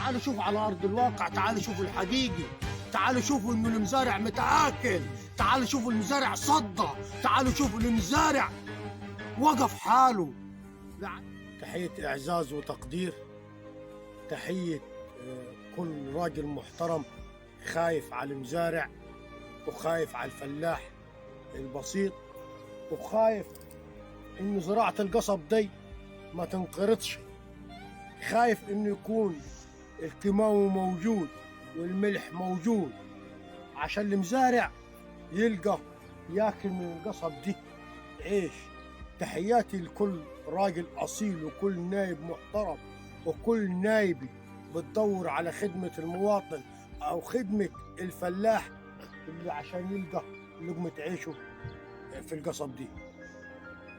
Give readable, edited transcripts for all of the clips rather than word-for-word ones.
تعالوا شوفوا على ارض الواقع، تعالوا شوفوا الحقيقي، تعالوا شوفوا انه المزارع متآكل، تعالوا شوفوا المزارع صدى، تعالوا شوفوا المزارع وقف حاله. تحية اعزاز وتقدير، تحية كل راجل محترم خايف على المزارع وخايف على الفلاح البسيط وخايف انه زراعة القصب دي ما تنقرضش، خايف انه يكون الكيماوي موجود والملح موجود عشان المزارع يلقى ياكل من القصب دي عيش. تحياتي لكل راجل اصيل وكل نايب محترم وكل نايبي بتدور على خدمة المواطن او خدمة الفلاح اللي عشان يلقى لقمة عيشه في القصب دي.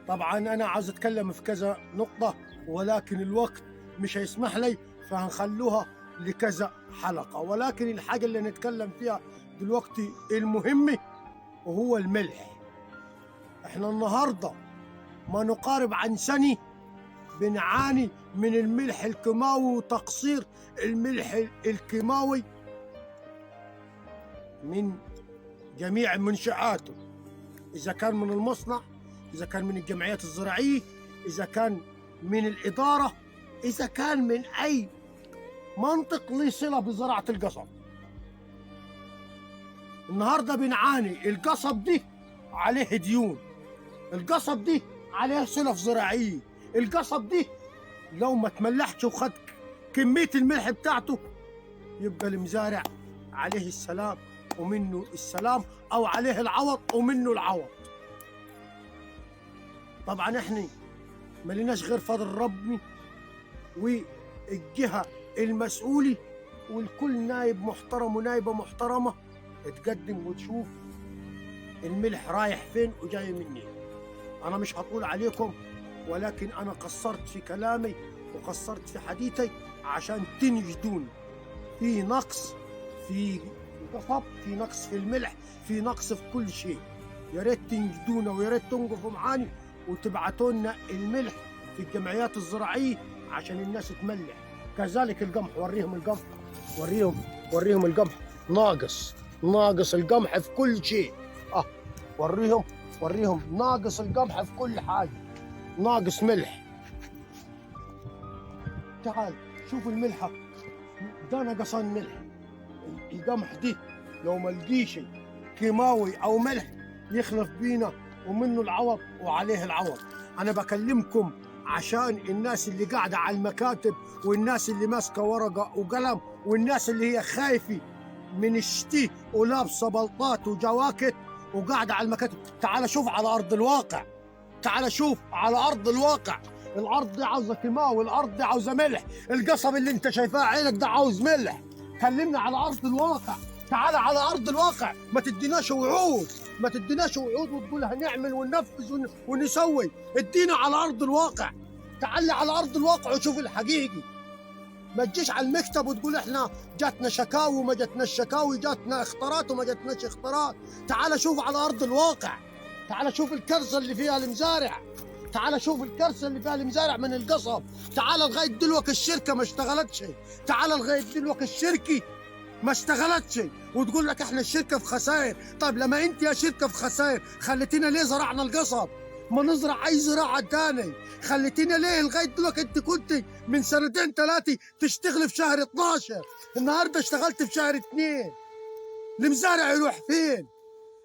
طبعا انا عايز اتكلم في كذا نقطة ولكن الوقت مش هيسمح لي، فهنخلوها لكذا حلقة. ولكن الحاجة اللي نتكلم فيها دلوقتي المهمة وهو الملح. احنا النهاردة ما نقارب عن سنة بنعاني من الملح الكيماوي وتقصير الملح الكيماوي من جميع منشآته، إذا كان من المصنع، إذا كان من الجمعيات الزراعية، إذا كان من الإدارة، إذا كان من أي منطق له صلة بزراعة القصب. النهارده بنعاني، القصب دي عليه ديون، القصب دي عليه صلة زراعية، القصب دي لو ما تملحش وخد كمية الملح بتاعته يبقى المزارع عليه السلام ومنه السلام، أو عليه العوض ومنه العوض. طبعا احنا مليناش غير فضل ربنا والجهة المسؤولة والكل نايب محترم ونايبة محترمة تقدم وتشوف الملح رايح فين وجاي منين. أنا مش هطول عليكم، ولكن أنا قصرت في كلامي وقصرت في حديثي عشان تنجدوني. في نقص في القصب، في نقص في الملح، في نقص في كل شيء. يا ريت تنجدونا ويا ريت تنقفوا معاني وتبعتوا لنا الملح في الجمعيات الزراعية عشان الناس تملح. كذلك القمح، وريهم القمح، وريهم القمح ناقص القمح في كل شيء. وريهم ناقص القمح في كل حاجة، ناقص ملح. تعال شوفوا الملحة ده نقصان ملح. القمح دي لو ما لقيش كيماوي او ملح يخلف بينا ومنه العوض وعليه العوض. انا بكلمكم عشان الناس اللي قاعدة على المكاتب والناس اللي ماسكة ورقة وقلم والناس اللي هي خايفة من الشتي ولابسة بلطات وجواكت وقاعدة على المكاتب. تعال شوف على أرض الواقع، تعال شوف على أرض الواقع. الأرض دي عاوزة كيماوي، الأرض دي عاوزة ملح، القصب اللي انت شايفاه عينك ده عاوز ملح. كلمنا على أرض الواقع، تعال على أرض الواقع. ما تديناش وعود، ما تديناش وعود وتقول هنعمل وننفذ ونسوي. ادينا على أرض الواقع، تعال على أرض الواقع وشوف الحقيقي. ما تجيش على المكتب وتقول احنا جاتنا شكاوي وما جاتناش شكاوي، جاتنا اختارات وما جاتناش اختارات. تعال شوف على أرض الواقع، تعال شوف الكارثة اللي فيها المزارع، تعال شوف الكارثة اللي فيها المزارع من القصب. تعال لغاية دلوقتي الشركة ما اشتغلتش، تعال لغاية دلوقتي الشركة ما اشتغلتش وتقول لك احنا الشركة في خسائر. طيب لما انت يا شركة في خسائر خليتينا ليه زرعنا القصب؟ ما نزرع اي زراعة تاني. خليتينا ليه لغاية دلوقتي؟ انت كنت من سنتين ثلاثة تشتغل في شهر 12، النهاردة اشتغلت في شهر 2. المزارع يروح فين؟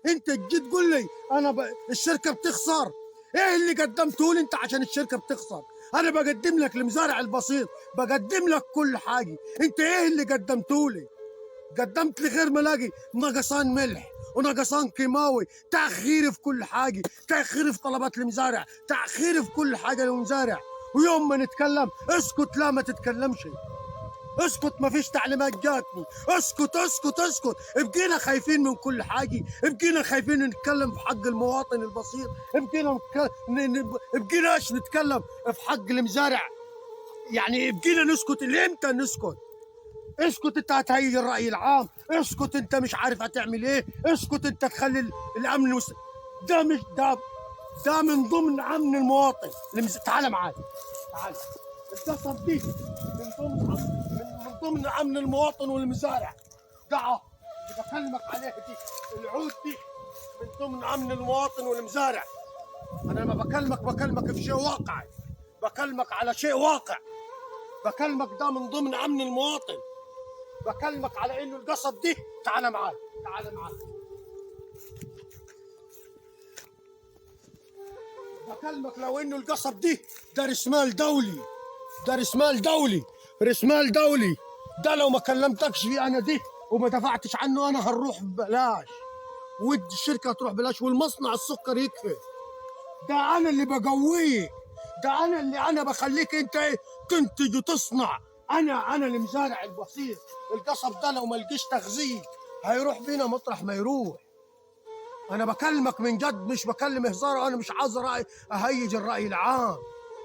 انت تجي تقول لي الشركة بتخسر. ايه اللي قدمته لي انت عشان الشركة بتخسر؟ انا بقدم لك المزارع البسيط، بقدم لك كل حاجة. انت ايه اللي قدمته لي؟ قدمت لي غير ملاقي نقصان ملح ونقصان كيماوي، تأخير في كل حاجة، تأخير في طلبات المزارع، تأخير في كل حاجة للمزارع. ويوم ما نتكلم اسكت، لا ما تتكلمش، اسكت، ما فيش تعليمات جاتني، اسكت اسكت اسكت. بقينا خايفين من كل حاجة، بقينا خايفين نتكلم في حق المواطن البسيط، بقينا ايش نتكلم في حق المزارع. يعني بقينا نسكت. لامتى نسكت؟ اسكت انت هتهيج الرأي العام، اسكت انت مش عارف هتعمل ايه، اسكت انت تخلي الامن ده مش ده من ضمن امن المواطن. تعال معايا، تعال. القصب دي من ضمن امن المواطن والمزارع. دعوه اللي بكلمك عليه دي، العود دي من ضمن امن المواطن والمزارع. انا لما بكلمك في شيء واقعي، بكلمك على شيء واقع، بكلمك ده من ضمن امن المواطن، بكلمك على انه القصب دي. تعال معاي، تعال معاي، بكلمك لو انه القصب دي ده راس مال دولي، ده راس مال دولي، راس مال دولي. ده لو ما كلمتكش فيه انا دي وما دفعتش عنه انا هنروح ببلاش، ودي الشركه تروح ببلاش، والمصنع السكر يكفي. ده انا اللي بقويك، ده انا اللي بخليك انت تنتج وتصنع. انا المزارع البسيط. القصب ده لو ما لقيش تغذيه هيروح بينا مطرح ما يروح. انا بكلمك من جد، مش بكلم هزار. انا مش عاوز اهيج الراي العام.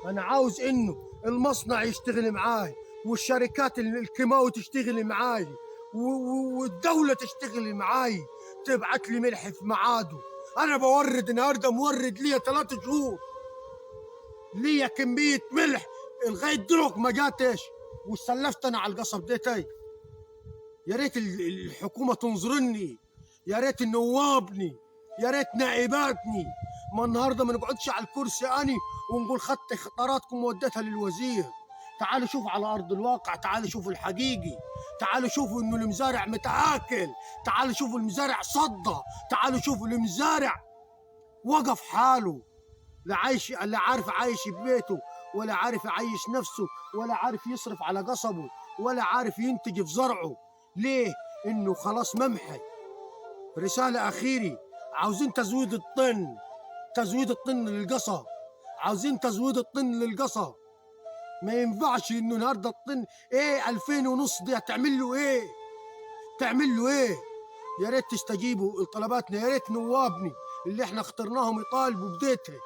انا عاوز انه المصنع يشتغل معاي، والشركات الكيماوي تشتغل معاي، والدوله تشتغل معاي، تبعت لي ملح في ميعاده. انا بورد النهارده، مورد ليا 3 شهور، ليا كميه ملح لغايه دلوقتي ما جاتش، وسلفت انا على القصب ديتي. يا ريت الحكومه تنظرني، يا ريت نوابني، يا ريت نائباتني. ما النهارده ما نقعدش على الكرسي اني ونقول خدت خطاراتكم ووديتها للوزير. تعالوا شوفوا على ارض الواقع، تعالوا شوفوا الحقيقي، تعالوا شوفوا انه المزارع متآكل، تعالوا شوفوا المزارع صدى، تعالوا شوفوا المزارع وقف حاله، لا عارف عايش ببيته، ولا عارف يعيش نفسه، ولا عارف يصرف على قصبه، ولا عارف ينتج في زرعه. ليه؟ انه خلاص ممحي. رسالة أخيرة، عاوزين تزويد الطن، تزويد الطن للقصب، عاوزين تزويد الطن للقصب. ما ينفعش انه النهارده الطن 2500 دي تعمل له ايه؟ تعمل له ايه؟ يا ريت تستجيبوا لطلباتنا، يا ريت نوابني اللي احنا اخترناهم يطالبوا بديتها،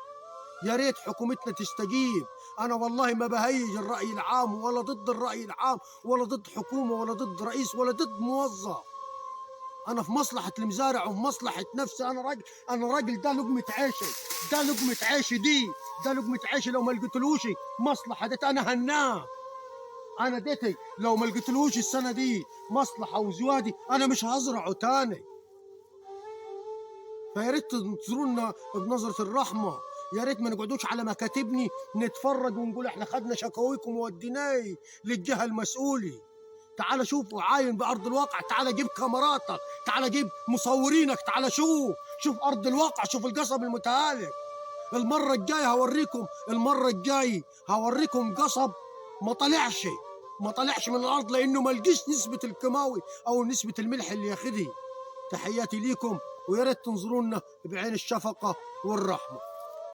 يا ريت حكومتنا تستجيب. انا والله ما بهيج الرأي العام، ولا ضد الرأي العام، ولا ضد حكومة، ولا ضد رئيس، ولا ضد موظف. انا في مصلحة المزارع وفي مصلحة نفسي. انا راجل ده لقمة عيشي، ده لقمة عيشي دي، ده لقمة عيشي. لو ما لقيتلوش مصلحة ديت انا هناه. انا ديتي لو ما لقيتلوش السنة دي مصلحة وزوادي انا مش هزرعه تاني. فيا ريت تنظرونا بنظرة الرحمة، يا ريت ما نقعدوش على مكاتبني نتفرج ونقول احنا خدنا شكاويكم ووديناه للجهة المسؤولة. تعال شوف وعاين بأرض الواقع، تعال جيب كاميراتك، تعال جيب مصورينك، تعال شوف أرض الواقع، شوف القصب المتهالك. المرة الجاية هوريكم قصب ما طلعش من الأرض، لأنه ما لقيش نسبة الكيماوي أو نسبة الملح اللي ياخدها. تحياتي ليكم، ويا ريت تنظرونا بعين الشفقة والرحمة.